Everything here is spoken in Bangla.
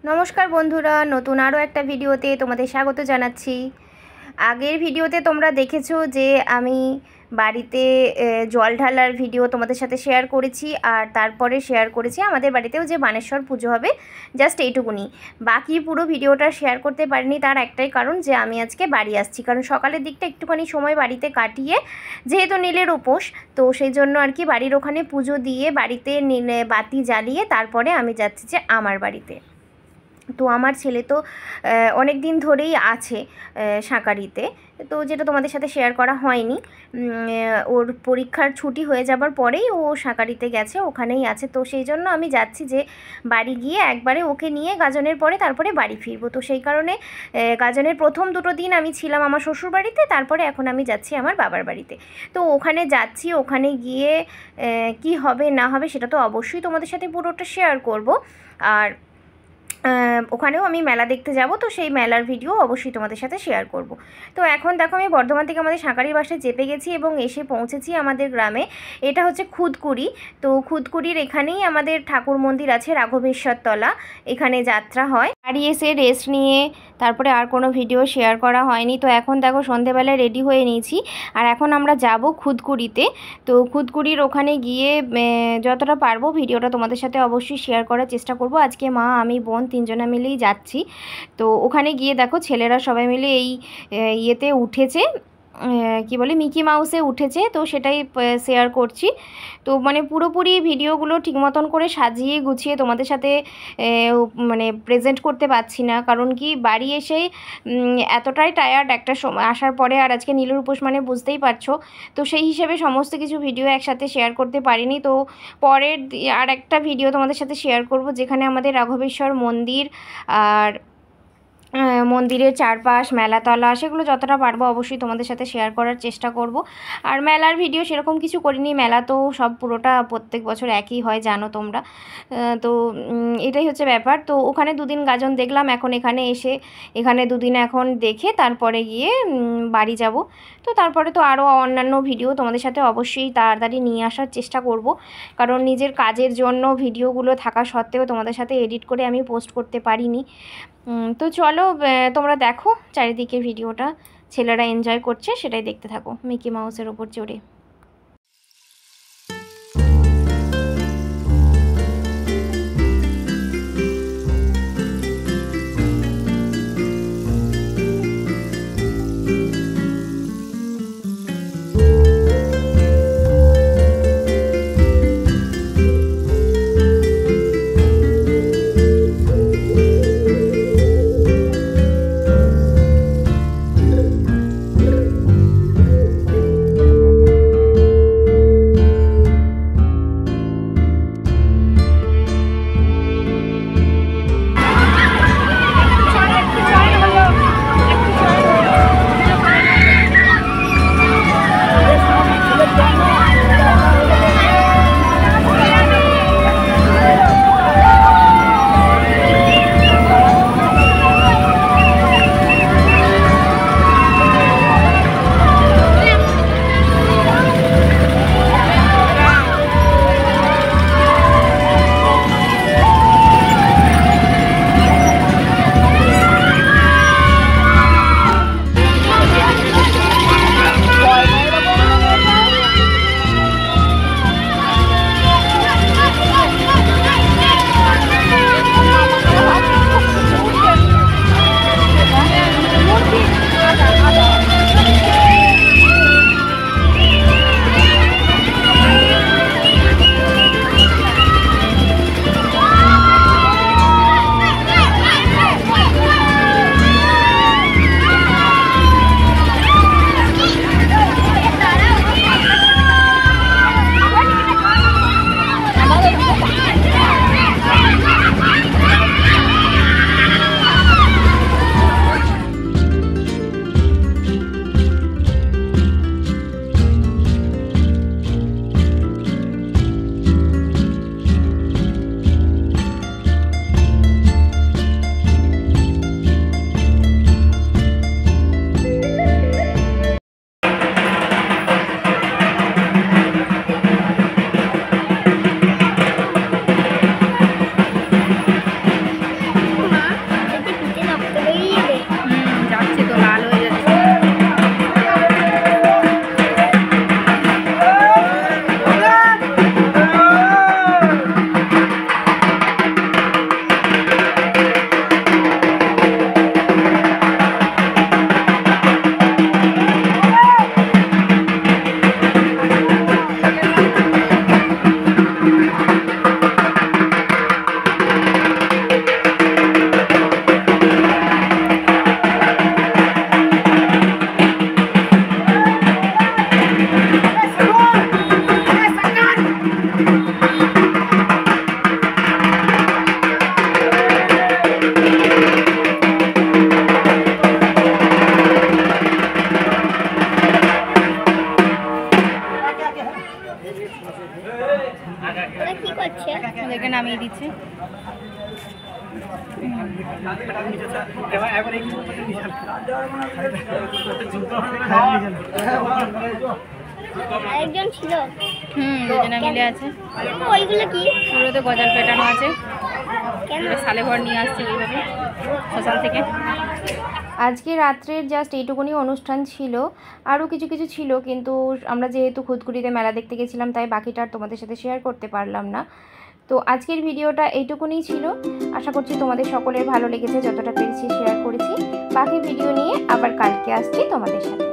নমস্কার বন্ধুরা, নতুন আরও একটা ভিডিওতে তোমাদের স্বাগত জানাচ্ছি। আগের ভিডিওতে তোমরা দেখেছো যে আমি বাড়িতে জল ঢালার ভিডিও তোমাদের সাথে শেয়ার করেছি, আর তারপরে শেয়ার করেছি আমাদের বাড়িতেও যে বানেশ্বর পুজো হবে, জাস্ট এইটুকুনি। বাকি পুরো ভিডিওটা শেয়ার করতে পারিনি, তার একটাই কারণ যে আমি আজকে বাড়ি আসছি, কারণ সকালের দিকটা একটুখানি সময় বাড়িতে কাটিয়ে, যেহেতু নীলের উপোস, তো সেই জন্য আর কি বাড়ির ওখানে পুজো দিয়ে বাড়িতে বাতি জ্বালিয়ে তারপরে আমি যাচ্ছি যে আমার বাড়িতে। তো আমার ছেলে তো অনেক দিন ধরেই আছে সাঁকারিতে, তো যেটা তোমাদের সাথে শেয়ার করা হয়নি। ওর পরীক্ষার ছুটি হয়ে যাবার পরেই ও সাঁকারিতে গেছে, ওখানেই আছে। তো সেই জন্য আমি যাচ্ছি যে বাড়ি গিয়ে একবারে ওকে নিয়ে গাজনের পরে তারপরে বাড়ি ফিরবো। তো সেই কারণে গাজনের প্রথম দুটো দিন আমি ছিলাম আমার শ্বশুর বাড়িতে, তারপরে এখন আমি যাচ্ছি আমার বাবার বাড়িতে। তো ওখানে যাচ্ছি, ওখানে গিয়ে কি হবে না হবে সেটা তো অবশ্যই তোমাদের সাথে পুরোটা শেয়ার করব। আর ওখানেও আমি মেলা দেখতে যাব, তো সেই মেলার ভিডিও অবশ্যই তোমাদের সাথে শেয়ার করব। তো এখন দেখো আমি বর্ধমান থেকে আমাদের সাঁকারির বাসায় চেপে গেছি এবং এসে পৌঁছেছি আমাদের গ্রামে। এটা হচ্ছে খুদকুড়ি। তো খুদকুড়ির এখানেই আমাদের ঠাকুর মন্দির আছে, রাঘবেশ্বর তলা, এখানে যাত্রা হয়। বাড়ি এসে রেস্ট নিয়ে তারপরে আর কোনো ভিডিও শেয়ার করা হয়নি। তো এখন দেখো সন্ধেবেলায় রেডি হয়ে নিয়েছি, আর এখন আমরা যাব খুদকুড়িতে। তো খুদকুড়ির ওখানে গিয়ে যতটা পারবো ভিডিওটা তোমাদের সাথে অবশ্যই শেয়ার করার চেষ্টা করব। আজকে মা, আমি, বোন তিনজনা মিলেই যাচ্ছি। তো ওখানে গিয়ে দেখো ছেলেরা সবাই মিলে এই ইয়েতে উঠেছে, কি বলে, মিকি মাউসে উঠেছে, তো সেটাই শেয়ার করছি। তো মানে পুরোপুরি ভিডিওগুলো ঠিক মতন করে সাজিয়ে গুছিয়ে তোমাদের সাথে মানে প্রেজেন্ট করতে পারছি না, কারণ কি বাড়ি এসে এতটাই টায়ার্ড একটা সময় আসার পরে, আর আজকে নীলের উপোস মানে বুঝতেই পারছো। তো সেই হিসেবে সমস্ত কিছু ভিডিও একসাথে শেয়ার করতে পারিনি। তো পরের আর একটা ভিডিও তোমাদের সাথে শেয়ার করব, যেখানে আমাদের রাঘবেশ্বর মন্দির আর মন্দিরের চারপাশ, মেলাতলা, সেগুলো যতটা পারবো অবশ্যই তোমাদের সাথে শেয়ার করার চেষ্টা করব। আর মেলার ভিডিও সেরকম কিছু করিনি, মেলা তো সব পুরোটা প্রত্যেক বছর একই হয় জানো তোমরা। তো এটাই হচ্ছে ব্যাপার। তো ওখানে দুদিন গাজন দেখলাম, এখন এখানে এসে এখানে দুদিন এখন দেখে তারপরে গিয়ে বাড়ি যাব। তো তারপরে তো আরও অন্যান্য ভিডিও তোমাদের সাথে অবশ্যই তাড়াতাড়ি নিয়ে আসার চেষ্টা করব, কারণ নিজের কাজের জন্য ভিডিওগুলো থাকা সত্ত্বেও তোমাদের সাথে এডিট করে আমি পোস্ট করতে পারিনি। তো চলো তোমরা দেখো চারিদিকে ভিডিওটা, ছেলেরা এনজয় করছে সেটাই দেখতে থাকো মিকি মাউসের ওপর চড়ে। আরেকজন ছিল। দুজনে মিলে আছে। ওইগুলো কি? ওগুলোতে গজাল পেটানো আছে। কেন? সালে ঘর নিয়ে আসছে ওইভাবে শ্মশান থেকে। আজকে রাত্রের জাস্ট এইটুকুনি অনুষ্ঠান ছিল, আরও কিছু কিছু ছিল, কিন্তু আমরা যেহেতু খুদকুড়িতে মেলা দেখতে গেছিলাম তাই বাকিটা আর তোমাদের সাথে শেয়ার করতে পারলাম না। তো আজকের ভিডিওটা এইটুকুনিই ছিল। আশা করছি তোমাদের সকলের ভালো লেগেছে, যতটা পেরেছি শেয়ার করেছি। বাকি ভিডিও নিয়ে আবার কালকে আসছি তোমাদের সাথে।